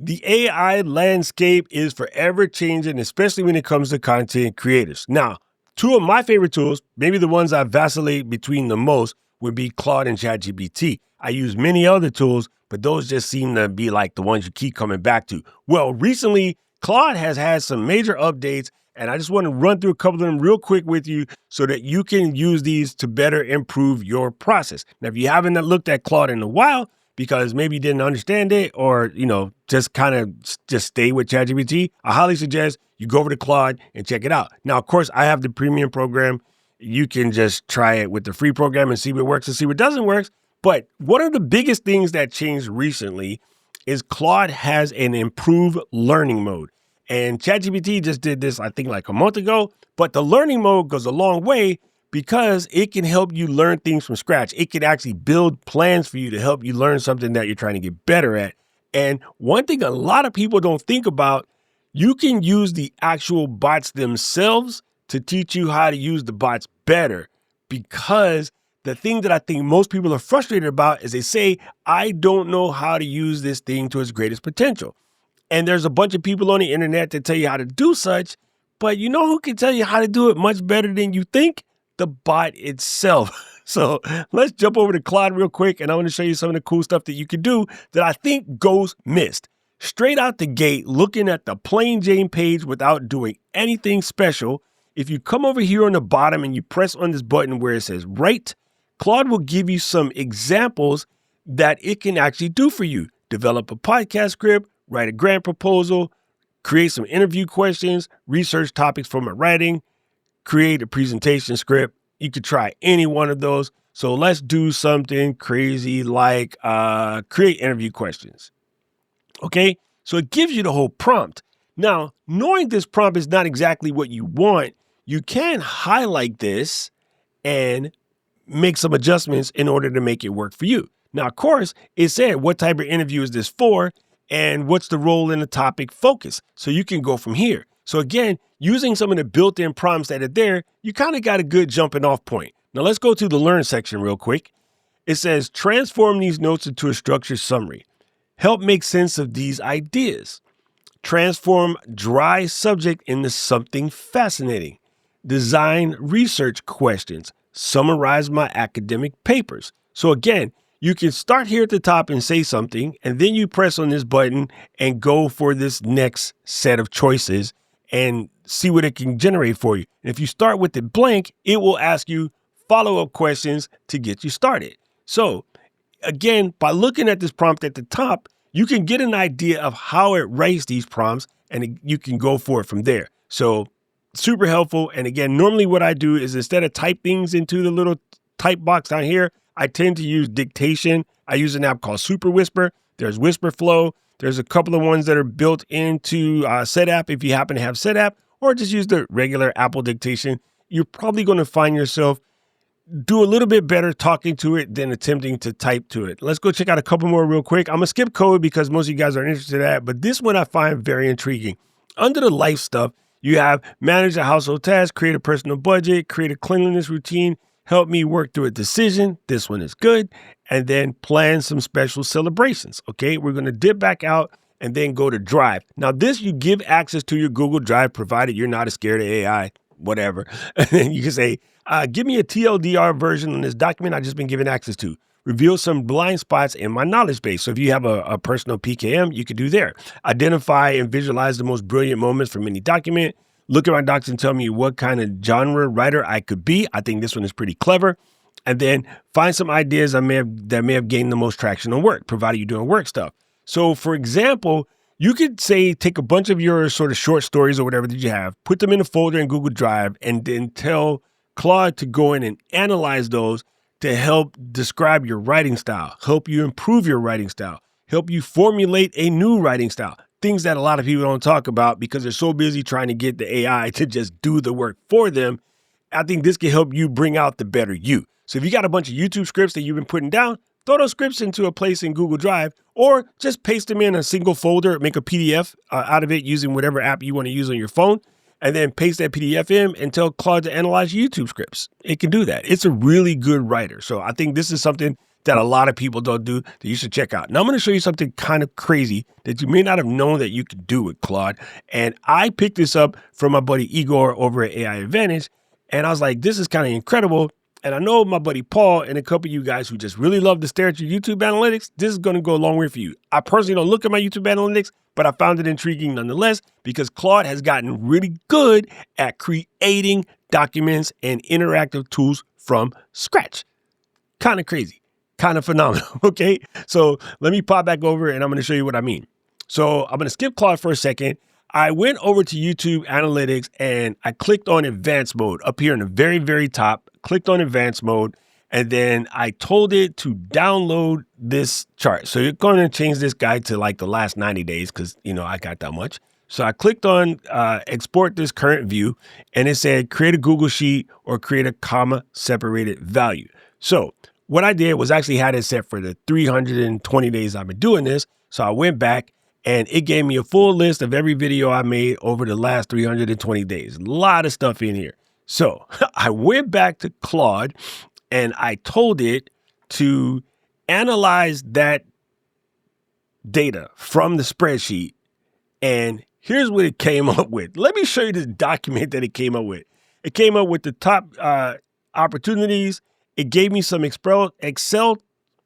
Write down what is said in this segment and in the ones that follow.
The AI landscape is forever changing, especially when it comes to content creators. Now, two of my favorite tools, maybe the ones I vacillate between the most, would be Claude and ChatGPT. I use many other tools, but those just seem to be like the ones you keep coming back to. Well, recently, Claude has had some major updates, and I just want to run through a couple of them real quick with you so that you can use these to better improve your process. Now, if you haven't looked at Claude in a while, because maybe you didn't understand it or, just kind of just stay with ChatGPT, I highly suggest you go over to Claude and check it out. Now, of course, I have the premium program. You can just try it with the free program and see what works and see what doesn't work. But one of the biggest things that changed recently is Claude has an improved learning mode. And ChatGPT just did this, I think, like a month ago. But the learning mode goes a long way because it can help you learn things from scratch. It can actually build plans for you to help you learn something that you're trying to get better at. And one thing a lot of people don't think about, you can use the actual bots themselves to teach you how to use the bots better. Because the thing that I think most people are frustrated about is they say, I don't know how to use this thing to its greatest potential. And there's a bunch of people on the internet that tell you how to do such, but you know who can tell you how to do it much better than you think? The bot itself. So let's jump over to Claude real quick, and I want to show you some of the cool stuff that you can do that I think goes missed. Straight out the gate, looking at the plain Jane page without doing anything special, if you come over here on the bottom and you press on this button where it says write, Claude will give you some examples that it can actually do for you. Develop a podcast script, write a grant proposal, create some interview questions, research topics for my writing, create a presentation script. You could try any one of those. So let's do something crazy like create interview questions. Okay, so it gives you the whole prompt. Now, knowing this prompt is not exactly what you want, you can highlight this and make some adjustments in order to make it work for you. Now, of course, it said what type of interview is this for and what's the role in the topic focus. So you can go from here. So again, using some of the built-in prompts that are there, you kind of got a good jumping off point. Now let's go to the learn section real quick. It says, transform these notes into a structured summary. Help make sense of these ideas. Transform dry subject into something fascinating. Design research questions. Summarize my academic papers. So again, you can start here at the top and say something, and then you press on this button and go for this next set of choices and see what it can generate for you. And if you start with it blank, it will ask you follow-up questions to get you started. So again, by looking at this prompt at the top, you can get an idea of how it writes these prompts, and you can go for it from there. So super helpful. And again, normally what I do is instead of type things into the little type box down here, I tend to use dictation. I use an app called Super Whisper. There's Whisper Flow. There's a couple of ones that are built into SetApp if you happen to have SetApp, or just use the regular Apple dictation. You're probably going to find yourself do a little bit better talking to it than attempting to type to it. Let's go check out a couple more real quick. I'm going to skip code because most of you guys aren't interested in that, but this one I find very intriguing. Under the life stuff, you have manage a household task, create a personal budget, create a cleanliness routine, help me work through a decision. This one is good. And then plan some special celebrations. Okay, we're going to dip back out and then go to Drive. Now this, you give access to your Google Drive, provided you're not as scared of AI, whatever. And then you can say, give me a TLDR version on this document I've just been given access to. Reveal some blind spots in my knowledge base. So if you have a personal PKM, you could do there. Identify and visualize the most brilliant moments from any document. Look at my docs and tell me what kind of genre writer I could be. I think this one is pretty clever. And then find some ideas that may have gained the most traction on work, provided you're doing work stuff. So for example, you could say, take a bunch of your sort of short stories or whatever that you have, put them in a folder in Google Drive, and then tell Claude to go in and analyze those to help describe your writing style, help you improve your writing style, help you formulate a new writing style. Things that a lot of people don't talk about because they're so busy trying to get the AI to just do the work for them. I think this can help you bring out the better you. So if you got a bunch of YouTube scripts that you've been putting down, throw those scripts into a place in Google Drive, or just paste them in a single folder, make a PDF out of it using whatever app you want to use on your phone, and then paste that PDF in and tell Claude to analyze YouTube scripts. It can do that. It's a really good writer. So I think this is something that a lot of people don't do that you should check out. Now I'm going to show you something kind of crazy that you may not have known that you could do with Claude. And I picked this up from my buddy Igor over at AI Advantage. And I was like, this is kind of incredible. And I know my buddy Paul and a couple of you guys who just really love to stare at your YouTube analytics, this is going to go a long way for you. I personally don't look at my YouTube analytics, but I found it intriguing nonetheless because Claude has gotten really good at creating documents and interactive tools from scratch. Kind of crazy, kind of phenomenal, okay? So let me pop back over and I'm going to show you what I mean. So I'm going to skip Claude for a second. I went over to YouTube Analytics and I clicked on advanced mode up here in the very, very top, clicked on advanced mode, and then I told it to download this chart. So you're going to change this guy to like the last 90 days because, you know, I got that much. So I clicked on export this current view and it said create a Google Sheet or create a comma separated value. So what I did was actually had it set for the 320 days I've been doing this. So I went back and it gave me a full list of every video I made over the last 320 days. A lot of stuff in here. So I went back to Claude and I told it to analyze that data from the spreadsheet. And here's what it came up with. Let me show you this document that it came up with. It came up with the top opportunities. It gave me some Excel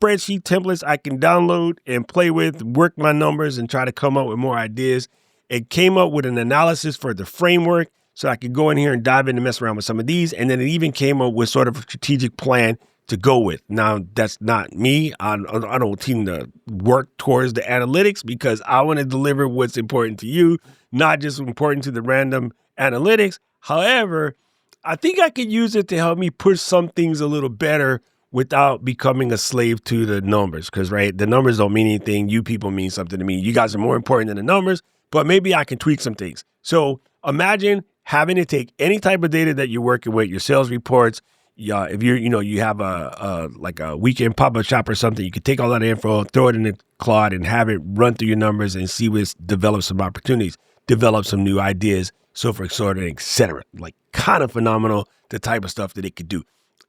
spreadsheet templates I can download and play with, work my numbers and try to come up with more ideas. It came up with an analysis for the framework so I could go in here and dive in and mess around with some of these. And then it even came up with sort of a strategic plan to go with. Now, that's not me. I don't tend to work towards the analytics because I want to deliver what's important to you, not just important to the random analytics. However, I think I could use it to help me push some things a little better without becoming a slave to the numbers. Because, right, the numbers don't mean anything. You people mean something to me. You guys are more important than the numbers, but maybe I can tweak some things. So imagine having to take any type of data that you're working with, your sales reports. Yeah, if you have like a weekend pop-up shop or something, you can take all that info, throw it in the Claude and have it run through your numbers and see what's develop some opportunities, develop some new ideas, so forth, sort of, et cetera. Like kind of phenomenal, the type of stuff that it could do.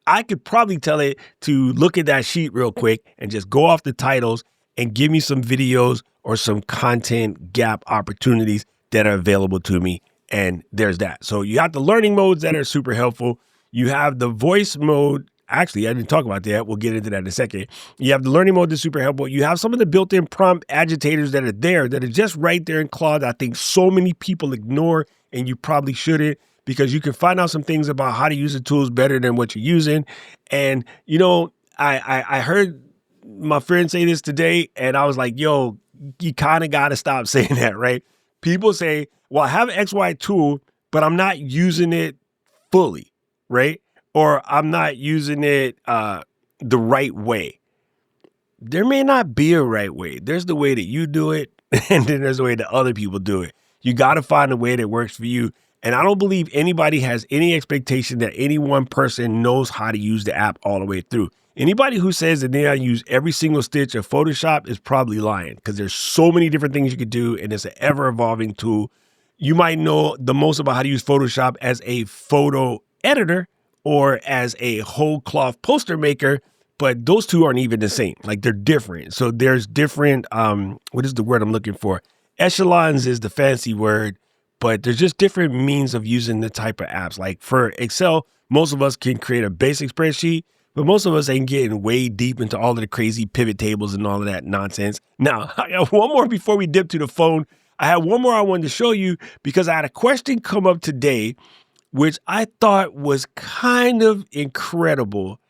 I could probably tell it to look at that sheet real quick and just go off the titles and give me some videos or some content gap opportunities that are available to me. And there's that. So you have the learning modes that are super helpful. You have the voice mode. Actually, I didn't talk about that. We'll get into that in a second. You have the learning mode that's super helpful. You have some of the built-in prompt agitators that are there that are just right there in Claude. I think so many people ignore, and you probably shouldn't, because you can find out some things about how to use the tools better than what you're using. And, you know, I heard my friend say this today, and I was like, yo, you kind of got to stop saying that, right? People say, well, I have an XY tool, but I'm not using it fully, right? Or I'm not using it the right way. There may not be a right way. There's the way that you do it, and then there's the way that other people do it. You got to find a way that works for you. And I don't believe anybody has any expectation that any one person knows how to use the app all the way through. Anybody who says that they use every single stitch of Photoshop is probably lying, because there's so many different things you could do, and it's an ever-evolving tool. You might know the most about how to use Photoshop as a photo editor or as a whole cloth poster maker, but those two aren't even the same. Like, they're different. So there's different, what is the word I'm looking for? Echelons is the fancy word, but there's just different means of using the type of apps. Like for Excel, most of us can create a basic spreadsheet, but most of us ain't getting way deep into all of the crazy pivot tables and all of that nonsense. Now, I got one more before we dip to the phone. I had one more I wanted to show you because I had a question come up today, which I thought was kind of incredible.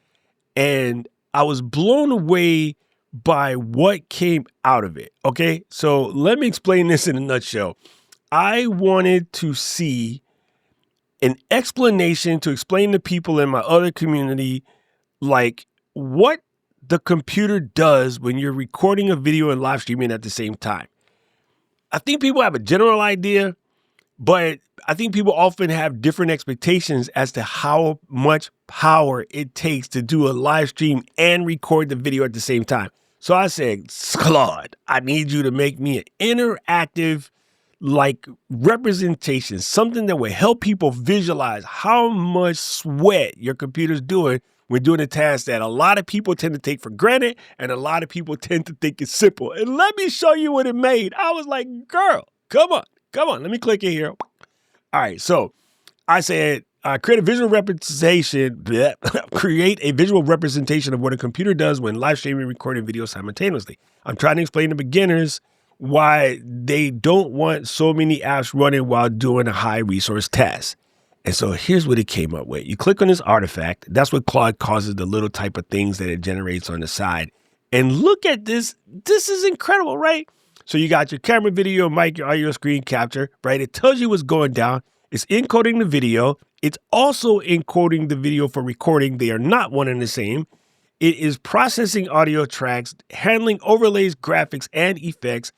And I was blown away by what came out of it. Okay, so let me explain this in a nutshell. I wanted to see an explanation to explain to people in my other community, like what the computer does when you're recording a video and live streaming at the same time. I think people have a general idea, but I think people often have different expectations as to how much power it takes to do a live stream and record the video at the same time. So I said, Claude, I need you to make me an interactive like representation, something that will help people visualize how much sweat your computer's doing when doing a task that a lot of people tend to take for granted and a lot of people tend to think it's simple. And let me show you what it made. I was like, girl, come on. Let me click in here. All right, so I said, create a visual representation of what a computer does when live streaming and recording video simultaneously. I'm trying to explain to beginners why they don't want so many apps running while doing a high resource task. And so here's what it came up with. You click on this artifact. That's what Claude causes the little type of things that it generates on the side. And look at this. This is incredible, right? So you got your camera, video, mic, your audio, screen capture, right? It tells you what's going down. It's encoding the video. It's also encoding the video for recording. They are not one and the same. It is processing audio tracks, handling overlays, graphics, and effects,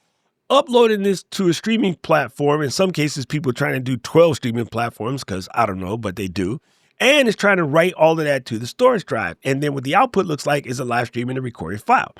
uploading this to a streaming platform. In some cases, people are trying to do 12 streaming platforms because I don't know, but they do. And it's trying to write all of that to the storage drive. And then what the output looks like is a live stream and a recorded file.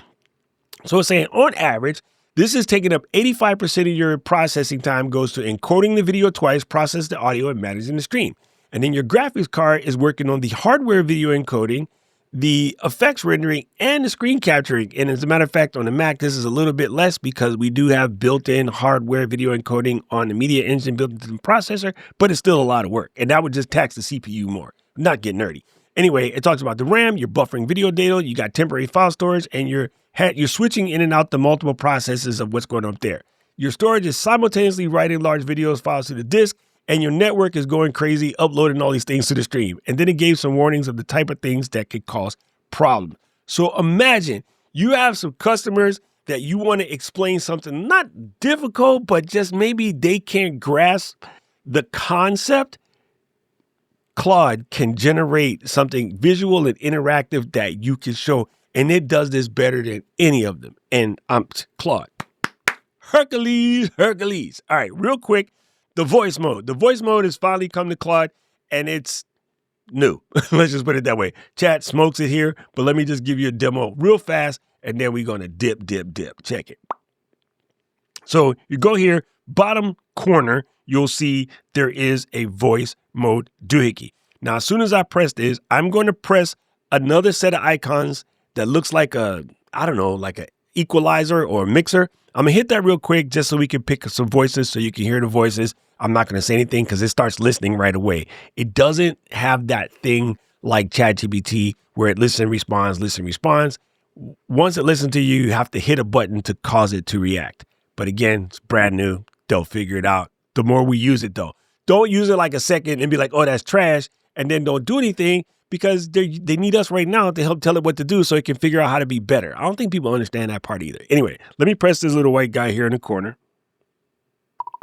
So it's saying on average, this is taking up 85% of your processing time goes to encoding the video twice, process the audio, and managing the stream. And then your graphics card is working on the hardware video encoding, the effects rendering, and the screen capturing. And as a matter of fact, on the Mac, this is a little bit less because we do have built-in hardware video encoding on the media engine built into the processor, but it's still a lot of work. And that would just tax the CPU more. Not get nerdy. Anyway, it talks about the RAM, you're buffering video data, you got temporary file storage, and you're switching in and out the multiple processes of what's going on up there. Your storage is simultaneously writing large videos files to the disk, and your network is going crazy, uploading all these things to the stream. And then it gave some warnings of the type of things that could cause problems. So imagine you have some customers that you want to explain something not difficult, but just maybe they can't grasp the concept. Claude can generate something visual and interactive that you can show, and it does this better than any of them. And Claude, Hercules. All right, real quick, the voice mode. The voice mode has finally come to Claude, and it's new. Let's just put it that way. Chat smokes it here, but let me just give you a demo real fast, and then we're going to dip. Check it. So you go here, bottom corner, you'll see there is a voice mode doohickey. Now, as soon as I press this, I'm going to press another set of icons that looks like like an equalizer or a mixer. I'm going to hit that real quick just so we can pick some voices so you can hear the voices. I'm not going to say anything because it starts listening right away. It doesn't have that thing like ChatGPT where it listen, responds. Once it listens to you, you have to hit a button to cause it to react. But again, it's brand new. They'll figure it out. The more we use it, though. Don't use it like a second and be like, oh, that's trash, and then don't do anything because they need us right now to help tell it what to do so it can figure out how to be better. I don't think people understand that part either. Anyway, let me press this little white guy here in the corner.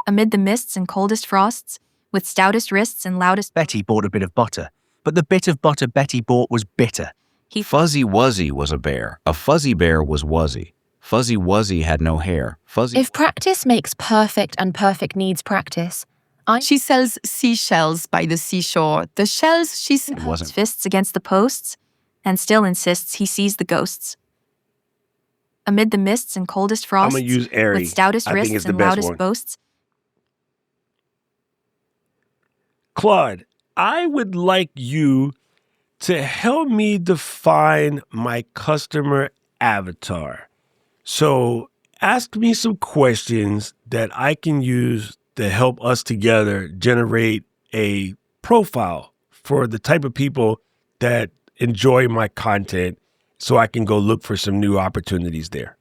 Amid the mists and coldest frosts, with stoutest wrists and loudest... Betty bought a bit of butter, but the bit of butter Betty bought was bitter. Fuzzy Wuzzy was a bear. A fuzzy bear was Wuzzy. Fuzzy Wuzzy had no hair. If practice makes perfect and perfect needs practice, She sells seashells by the seashore. The shells she wasn't fists against the posts, and still insists he sees the ghosts. Amid the mists and coldest frosts, I'm gonna use Airy. with stoutest wrists and loudest boasts. Claude, I would like you to help me define my customer avatar. So ask me some questions that I can use to help us together generate a profile for the type of people that enjoy my content so I can go look for some new opportunities there.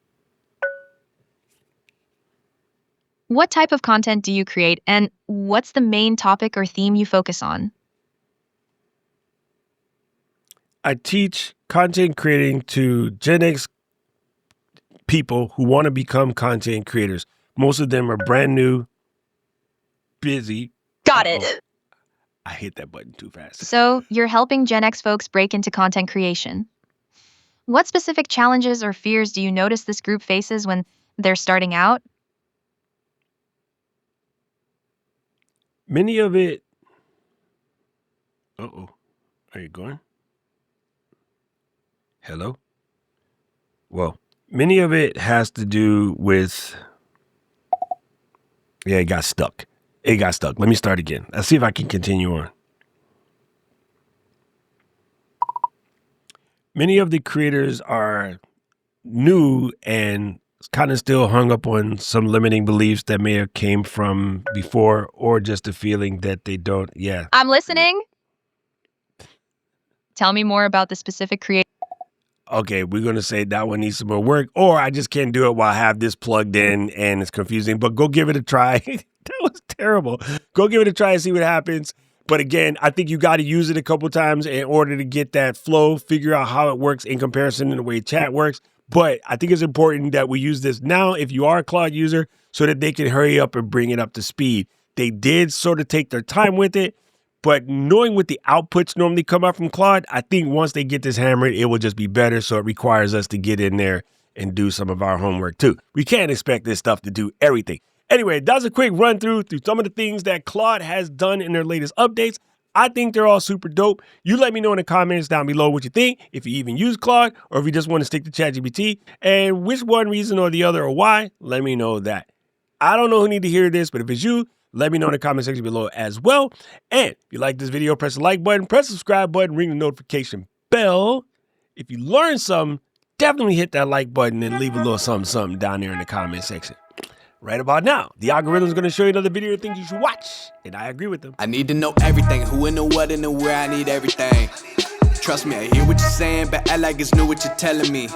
What type of content do you create, and what's the main topic or theme you focus on? I teach content creating to Gen X people who want to become content creators. Most of them are brand new, busy. Got it. I hit that button too fast. So you're helping Gen X folks break into content creation. What specific challenges or fears do you notice this group faces when they're starting out? Many of it... Uh-oh. Are you going? Hello? Well, many of it has to do with... Yeah, it got stuck. Let me start again. Let's see if I can continue on. Many of the creators are new and kind of still hung up on some limiting beliefs that may have came from before, or just a feeling that they don't. Yeah. I'm listening. Tell me more about the specific creator. Okay, we're going to say that one needs some more work, or I just can't do it while I have this plugged in and it's confusing, but go give it a try. That was terrible. Go give it a try and see what happens. But again, I think you got to use it a couple times in order to get that flow, figure out how it works in comparison to the way chat works. But I think it's important that we use this now if you are a Claude user so that they can hurry up and bring it up to speed. They did sort of take their time with it, but knowing what the outputs normally come out from Claude, I think once they get this hammered, it will just be better. So it requires us to get in there and do some of our homework too. We can't expect this stuff to do everything. Anyway, that's a quick run through some of the things that Claude has done in their latest updates. I think they're all super dope. You let me know in the comments down below what you think, if you even use Claude, or if you just want to stick to ChatGPT, and which one reason or the other or why, let me know that. I don't know who need to hear this, but if it's you, let me know in the comment section below as well. And if you like this video, press the like button, press the subscribe button, ring the notification bell. If you learned something, definitely hit that like button and leave a little something down there in the comment section. Right about now, the algorithm is going to show you another video of things you should watch, and I agree with them. I need to know everything, who and the what and the where, I need everything. Trust me, I hear what you're saying, but act like it's new what you're telling me.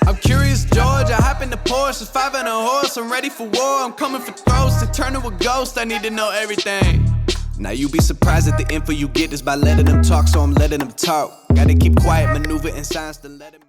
I'm curious, George, I hop in the Porsche, 5 and a horse, I'm ready for war, I'm coming for throats, to turn to a ghost, I need to know everything. Now you be surprised at the info you get is by letting them talk, so I'm letting them talk. Gotta keep quiet, maneuver in silence to let them